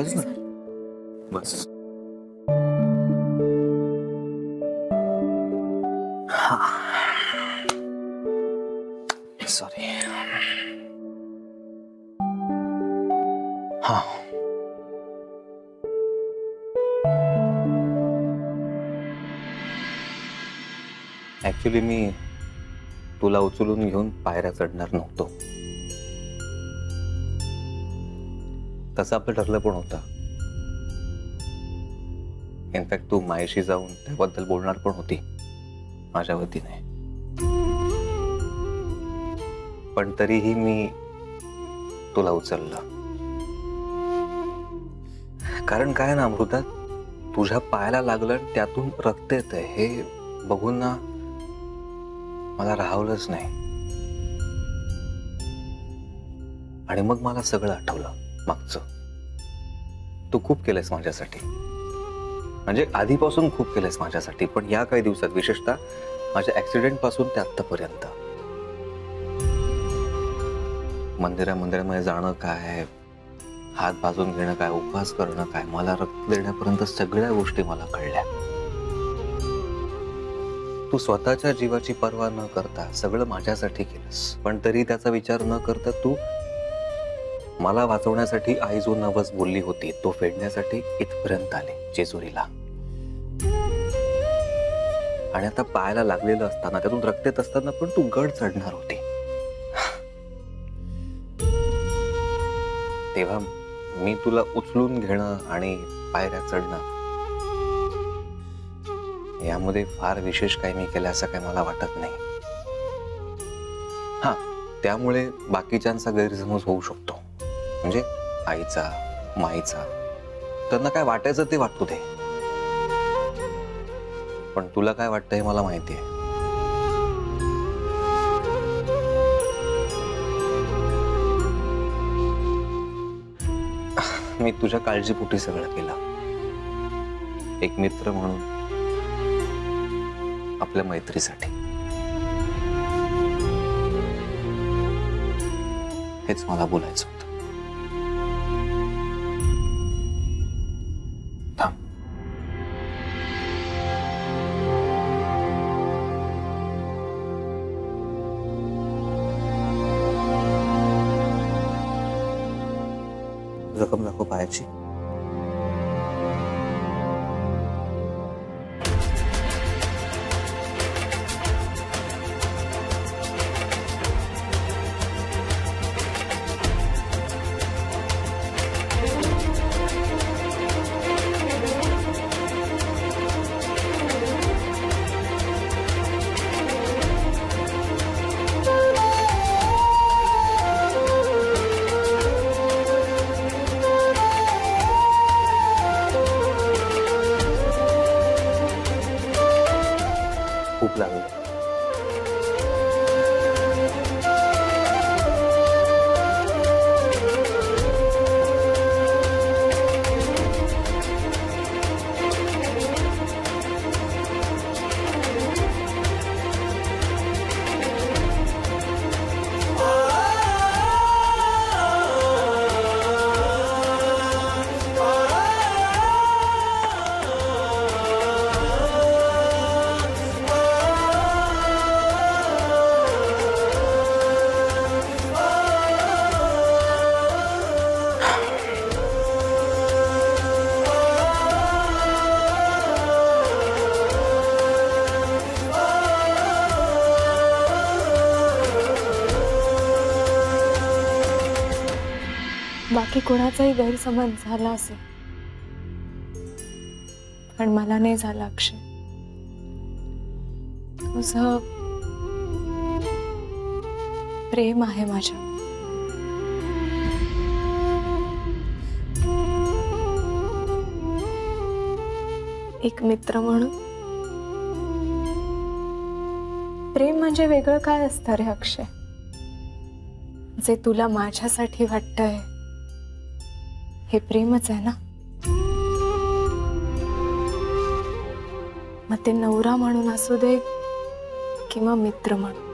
बस ना, बस. सॉरी. हा, ऍक्च्युली मी तुला उचलून घेऊन पायऱ्या चढणार नव्हतो. तसं आपलं ठरलं पण होतं. इनफॅक्ट तू मायेशी जाऊन त्याबद्दल बोलणार पण होती माझ्या वतीने. पण तरीही मी तुला उचललं. कारण काय ना अमृता, तुझ्या पायाला लागलं त्यातून रक्त येतंय हे बघून ना मला राहवलंच नाही. आणि मग मला सगळं आठवलं मागचं. तू खूप केलंयस माझ्यासाठी, म्हणजे आधीपासून खूप केलंयस माझ्यासाठी, पण या काही दिवसात विशेषतः माझ्या ऍक्सिडेंट पासून ते आत्तापर्यंत. मंदिरामध्ये जाणं काय, हात भाजून घेणं काय, उपवास करणं काय, मला रक्त देण्यापर्यंत सगळ्या गोष्टी मला कळल्या. तू स्वतःच्या जीवाची पर्वा न करता सगळं माझ्यासाठी केलंस, पण तरी त्याचा विचार न करता तू मला वाचवण्यासाठी आई जो नवस बोलली होती तो फेडण्यासाठी इथपर्यंत आले, जेजुरीला. आणि आता पायाला लागलेलं असताना, त्यातून रक्त येत असताना पण तू गड चढणार होती. तेव्हा मी तुला उचलून घेणं आणि पायऱ्या चढणं यामध्ये फार विशेष काही मी केलं असं काही मला वाटत नाही. हा, त्यामुळे बाकीच्यांचा गैरसमज होऊ शकतो, म्हणजे आईचा, माईचा. त्यांना काय वाटायचं ते वाटू दे, पण तुला काय वाटतं हे मला माहिती आहे. मी तुझ्या काळजीपोटी सगळं केलं, एक मित्र म्हणून, आपल्या मैत्रीसाठी. हेच मला बोलायचं होतं. थांब. जखम दाखव पायाची. खूप लागलं. बाकी कोणाचाही गैरसमज झाला असेल, पण मला नाही झाला अक्षय. तुझं प्रेम आहे माझ्या. एक मित्र म्हणून प्रेम म्हणजे वेगळं काय असतं रे अक्षय? जे तुला माझ्यासाठी वाटतंय हे प्रेमच आहे ना. मग ते नवरा म्हणून असू दे किंवा मित्र म्हणून.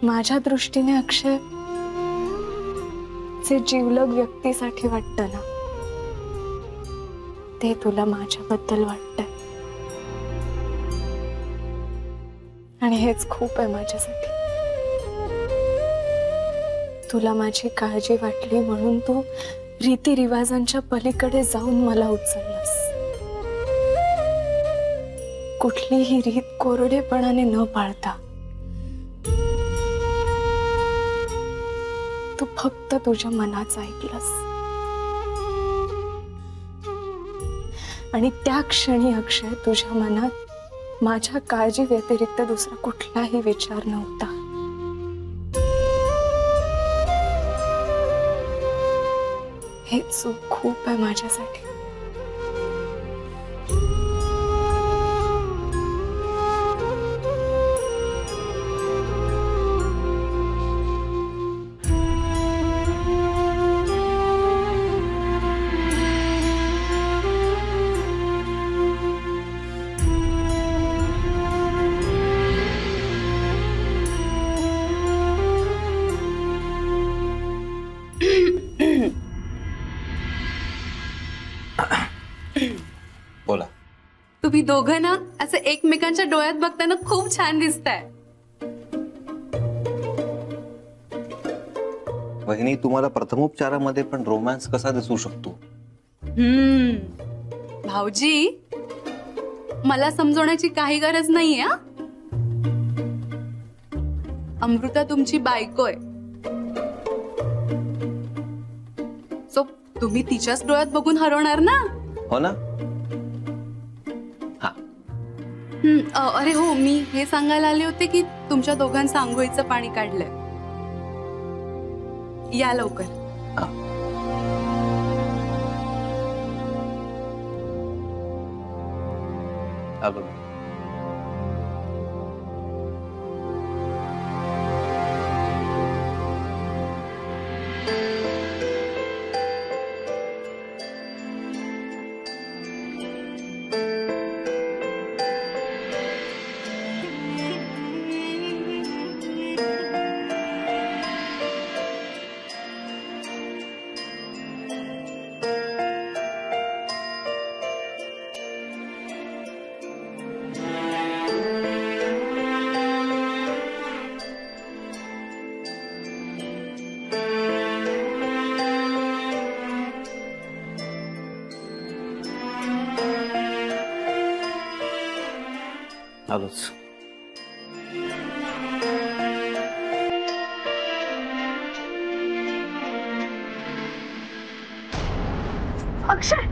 माझ्या दृष्टीने अक्षय जे जिवलग व्यक्तीसाठी वाटतं ना, ते तुला माझ्याबद्दल वाटतंय. आणि हेच खूप आहे माझ्यासाठी. तुला माझी काळजी वाटली म्हणून तू रीतिरिवाजांच्या पलीकडे जाऊन मला उचललंस. कुठलीही रीत कोरडेपणाने न पाळता तू फक्त तुझ्या मनाचं ऐकलंस. आणि त्या क्षणी अक्षय, तुझ्या मनात माझ्या काळजी व्यतिरिक्त दुसरा कुठलाही विचार नव्हता. हे चूक खूप आहे माझ्यासाठी. बोला. तुम्ही दोघं ना असं एकमेकांच्या डोळ्यात बघताना खूप छान दिसताय. वहिनी, तुम्हाला प्रथमोपचारामध्ये पण रोमॅन्स कसा दिसू शकतो? भाऊजी, मला समजवण्याची काही गरज नाहीये. अमृता तुमची बायको आहे, सो तुम्ही तिच्याच डोळ्यात बघून हरवणार ना. हो ना? अरे हो, मी हे सांगायला आले होते की तुमच्या दोघांचं आंघोळीचं पाणी काढलंय. या लवकर. आलो. आलोच. अक्षय,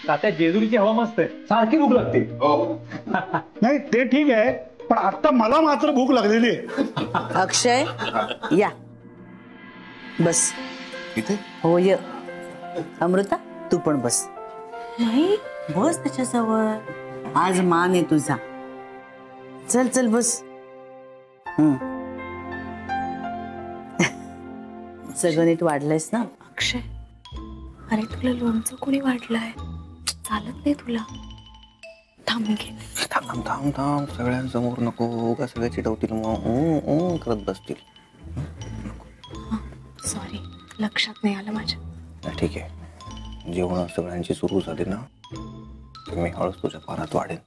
तात्या, जेजुरीची हवा मस्त आहे, सारखी भूक लागते. नाही ते ठीक आहे, पण आता मला मात्र भूक लागलेली आहे. अक्षय, या बस. इथे? हो, ये. अमृता, तू पण बस. नाही, बस त्याच्याजवळ. आज मान आहे तुझा. चल चल बस. सगळं नीट वाढलंयस ना? अक्षय, अरे तुला लोणचं कोणी वाढलंय? चालत नाही तुला. थांब मी घेते. थांब थांब थांब, सगळ्यांसमोर नको. उगा सगळे चिडवतील, मग करत बसतील. सॉरी, लक्षात नाही आलं माझ्या. ठीक आहे. जेवण सगळ्यांची सुरू झाली ना, मी हळूच तुझ्या पारात वाढेन.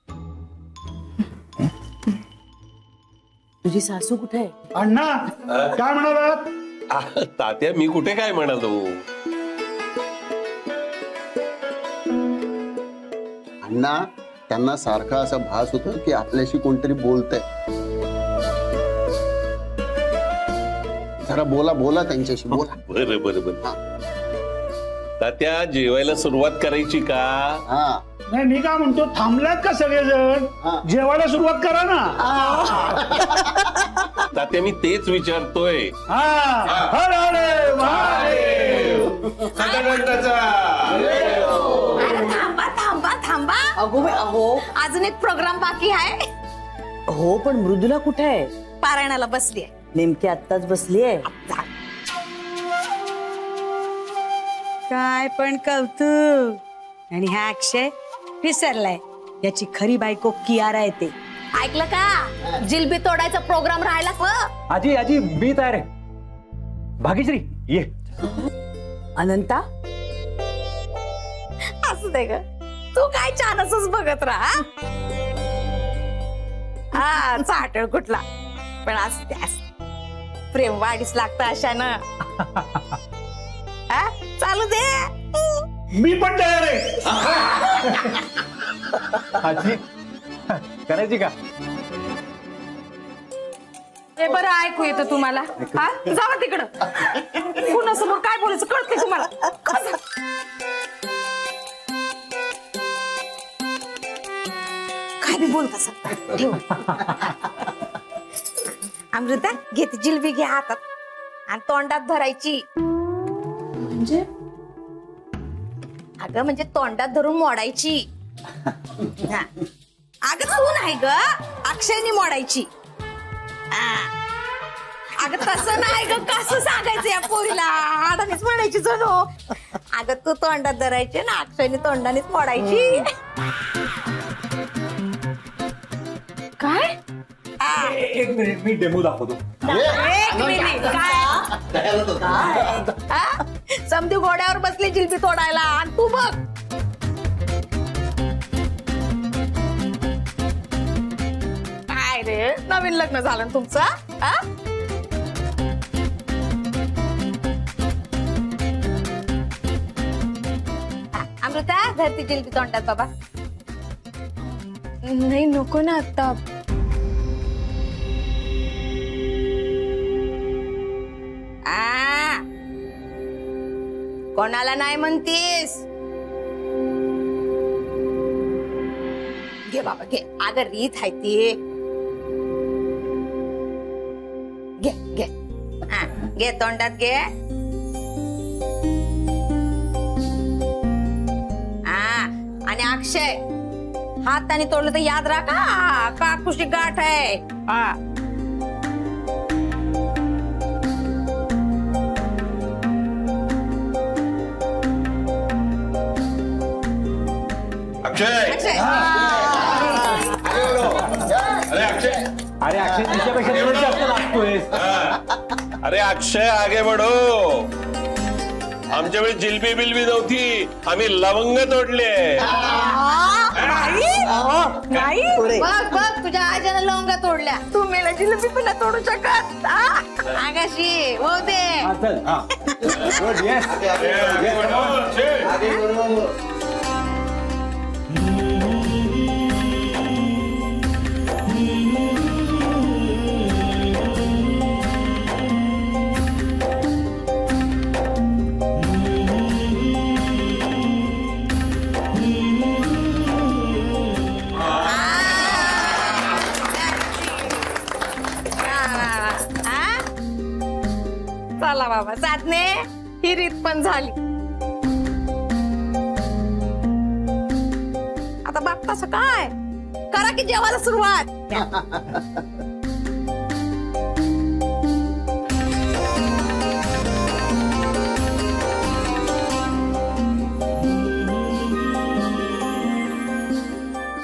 तुझी सासू कुठे आहे? अण्णा, काय म्हणालात? तात्या, मी कुठे काय म्हणालो? अण्णा, त्यांना सारखा असा भास होता की आपल्याशी कोणतरी बोलतंय. जरा बोला बोला त्यांच्याशी बोला. बरं बरं बरं. तात्या जेवायला सुरुवात करायची का? हा नाही मी काय म्हणतो, थांबलात का सगळेजण? जेवायला सुरुवात करा ना. तात्या मी तेच विचारतोय. हर हर महादेव. थांबा थांबा थांबा. अहो अजून एक प्रोग्राम बाकी आहे. हो पण मृदुला कुठे आहे? पारायणाला बसली आहे. नेमकी आत्ताच बसली आहे. काय पण कौतुक. आणि हा अक्षय विसरलाय याची खरी बायको कियारा येते. ऐकलं का? जिलबी तोडायचा प्रोग्राम राहिला व. आजी आजी मी तयार आहे. भाग्यश्री ये. अनंता असू दे ग, तू काय छान असंच बघत राहा. हा चाटळ कुठला पण असू दे. प्रेम वाढीस लागतं अशानं. चालू दे. मी पण तयार आहे. आजी करायची का? हे बरं ऐकू येतं तुम्हाला? हा जावा तिकडं. कुणासमोर काय बोलायचं कळते तुम्हाला? काय बी बोलत असं ठेव. अमृता घेते जिलबी, घे हातात आणि तोंडात धरायची. म्हणजे अगं म्हणजे तोंडात धरून मोडायची. हा. अगं तू नाही ग, अक्षयनी मोडायची. अगं तसं नाही ग, कसं सांगायचं या पोरीला? आडानीच म्हणायची जणू. अगं तू तोंडात धरायची ना, अक्षयनी तोंडानेच मोडायची. काय? एक मिनिट मी डेमो दाखवतो. एक मिनिट. काय? समधी घोड्यावर बसली जिलबी तोडायला आणि तू बघ. काय रे, नवीन लग्न झालं ना तुमचं? अमृता धरती जिलबी तोंडात बाबा. नाही नको ना आता. कोणाला नाही म्हणतीस? घे बाबा घे. अगं रीत आहे ती. घे घे. घे तोंडात घे. आणि अक्षय हाताने तोडलं तर याद राखा, काकुशी गाठ आहे. अक्षय. अरे अक्षय. अरे अक्षय तिच्यापेक्षा थोडं जास्त लागतोय. अरे अक्षय आगे बढो. आमच्या वेळी जिलबी बिलबी नव्हती, आम्ही लवंग तोडले. नाही बघ बघ, तुझ्या आजीनं लवंगा तोडल्या, तू मेला जिलबी पण नाही तोडू शकत. आगाशी हो दे. चल. गुड. येस. चला बाबा साधने, ही रीत पण झाली. आता बघतास काय, करा की जेवायला सुरुवात.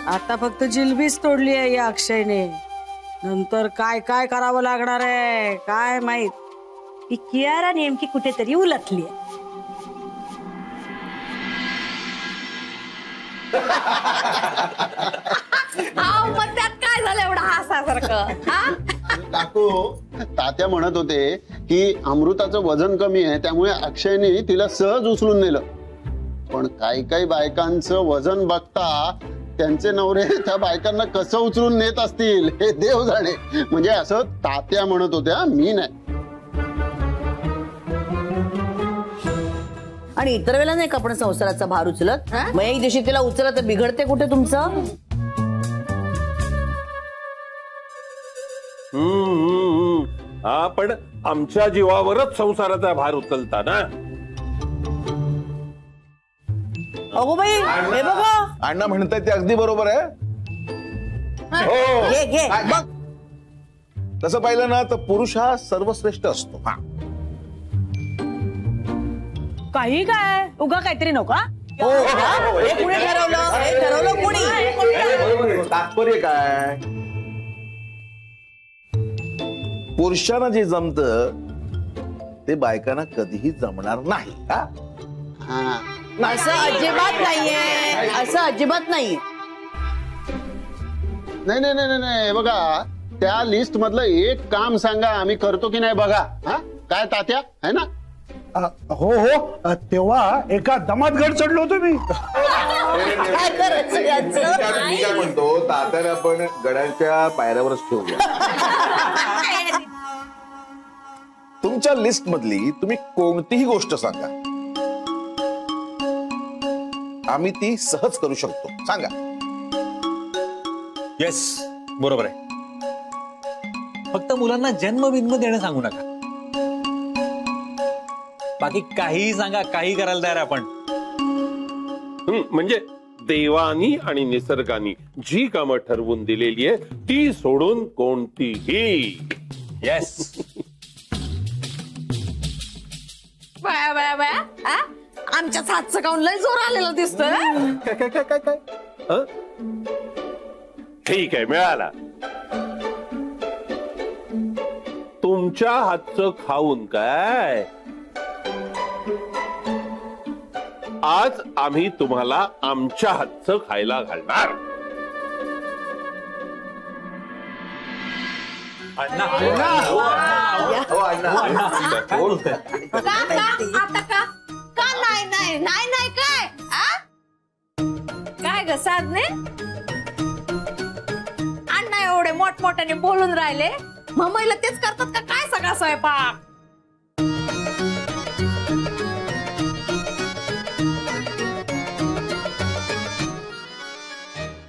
आता फक्त जिलबीच तोडली आहे या अक्षयने. नंतर काय काय करावं लागणार आहे काय माहित. ती कियारा नेमकी कुठेतरी उलटली आहे. मग त्यात काय झालं एवढं हसासारखं? काकू तात्या म्हणत होते की अमृताचं वजन कमी आहे, त्यामुळे अक्षयने तिला सहज उचलून नेलं. पण काही काही बायकांचं वजन बघता त्यांचे नवरे त्या बायकांना कसं उचलून नेत असतील हे देव जाणे. म्हणजे असं तात्या म्हणत होत्या, मी नाही. आणि इतर वेळेला नाही का आपण संसाराचा भार उचलत, मग एक दिवशी तिला उचलत तर बिघडते कुठे तुमचं? हा, पण आमच्या जीवावरच संसाराचा भार उचलता ना. अगो बाई, हे बघा. अण्णा म्हणताय ते अगदी बरोबर आहे. घे घे बघ. तसं पाहिलं ना तर पुरुष हा सर्वश्रेष्ठ असतो. हा, काही काय उगा काहीतरी नको हा? हो का? हे कुणी ठरवलं? हे ठरवलं कोणी? तात्पर्य काय? पुरुषांना जे जमत ते बायकांना कधीही जमणार नाही. हा, असं अजिबात नाहीये, असं अजिबात नाहीये. नाही नाही नाही नाही, बघा त्या लिस्ट मधलं एक काम सांगा, आम्ही करतो की नाही बघा. हा, काय तात्या आहे ना? हो हो, तेव्हा एका दमात गड चढलो होतो मी. काय करायचं याचं? मी काय म्हणतो, तात्याने आपण गड्यांच्या पायऱ्यावरच ठेवूया. तुमच्या लिस्ट मधली तुम्ही कोणतीही गोष्ट सांगा, आम्ही ती सहज करू शकतो. सांगा. येस, बरोबर आहे. फक्त मुलांना जन्मबिन्म देणं सांगू नका. बाकी काहीही सांगा, काही करायला तयार आपण. म्हणजे देवानी आणि निसर्गानी जी कामं ठरवून दिलेली आहे ती सोडून कोणतीही. येस. बाया बाया बाया, हा? आमच्याच हातचं काऊन लय जोर आलेला दिसतोय. काय काय काय काय काय? ठीक आहे, मिळाला. तुमच्या हातचं खाऊन काय, आज आम्ही तुम्हाला आमच्या हातचं खायला घालणार. अण्णा, का आता का नाही नाही नाही नाही काय काय ग साधने? अण्णा एवढे मोठमोठ्याने बोलून राहिले, मम्मीला तेच करतात का काय सगळा स्वयंपाक?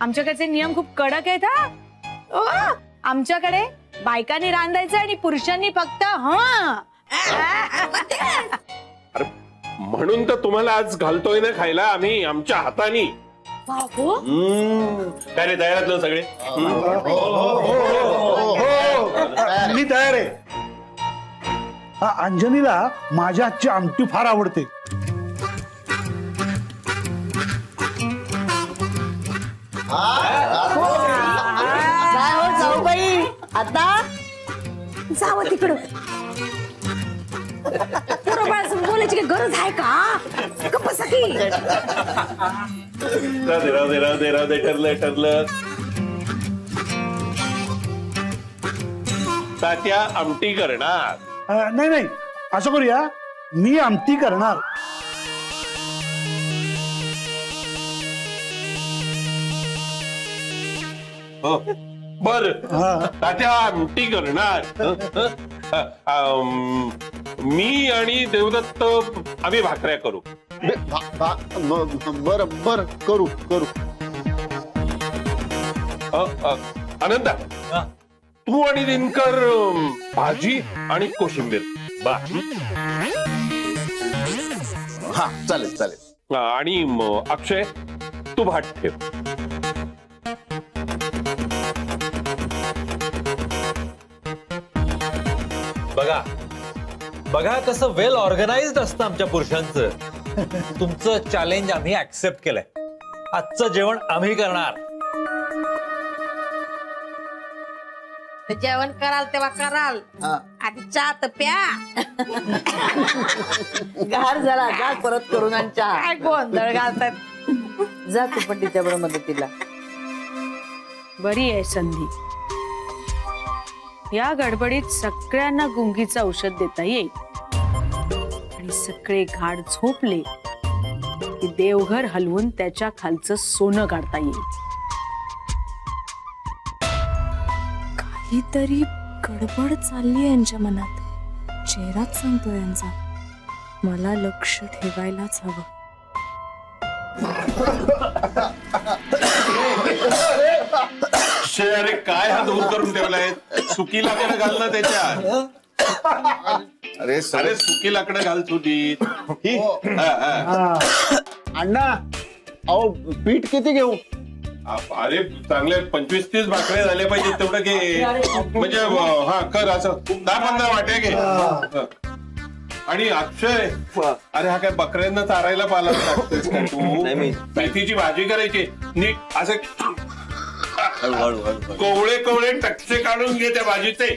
आमच्याकडचे नियम खूप कडक आहेत हा. आमच्याकडे बायकांनी रांधायचं आणि पुरुषांनी फक्त अरे म्हणून तर तुम्हाला आज घालतोय ना खायला आम्ही आमच्या हातानी. काय रे, तयार आहेत सगळे? मी तयार आहे. अंजनीला माझ्या हातची आमटी फार आवडते. काय हो जाऊ बाई, आता जावं तिकडं. बरोबर बोलायची काही गरज आहे का? गप्प सखी. राहू दे ठरलं. तात्या आमटी करणार. नाही नाही, असं करूया, मी आमटी करणार. बर, तात्या आमटी करणार. मी आणि देवदत्त आम्ही भाकऱ्या करू. बर बर, करू करू. अनंता, तू आणि दिनकर भाजी आणि कोशिंबीर. हा, चालेल चालेल. आणि अक्षय, तू भात ठेव. बघा बघा कसं वेल ऑर्गनाइज्ड असतं आमच्या पुरुषांचं. तुमचं चॅलेंज आम्ही ऍक्सेप्ट केलंय. आजचं जेवण आम्ही करणार. जेवण कराल तेव्हा कराल, आधी चहा तर प्या. गार झाला, जा परत करून आणि चहा. काय गोंधळ घालतात. जा तू पण तिच्याबरोबर मदतीला. बरी आहे संधी. या गडबडीत सगळ्यांना गुंगीचं औषध देता येईल आणि सगळे घाट झोपले की देवघर हलवून त्याच्या खालचं सोनं काढता येईल. काहीतरी गडबड चालली आहे यांच्या मनात. चेहराच सांगतो यांचा. मला लक्ष ठेवायलाच हवं. अरे काय हा दूर करून ठेवलाय? सुकी लाकडं घाल ना त्याच्यात. अरे अरे सुकी लाकडं घाल तुझी. अण्णा अहो पीठ किती घेऊ? अरे चांगले 25-30 भाकरे झाले पाहिजे तेवढं घे. म्हणजे हा कर असं 10-15 वाट्या घे. आणि अक्षय, अरे हा काय बकऱ्यांना चारायला पाला टाकतोस का तू? मेथीची भाजी करायची नीट असे कोवळे कोवळे टक्के काढून घे त्या भाजीचे.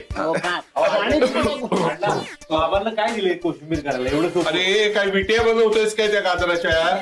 बाबांना काय दिले कोशिंबीर करायला एवढं? अरे काय विट्या बनवतोयस काय त्या गाजराच्या?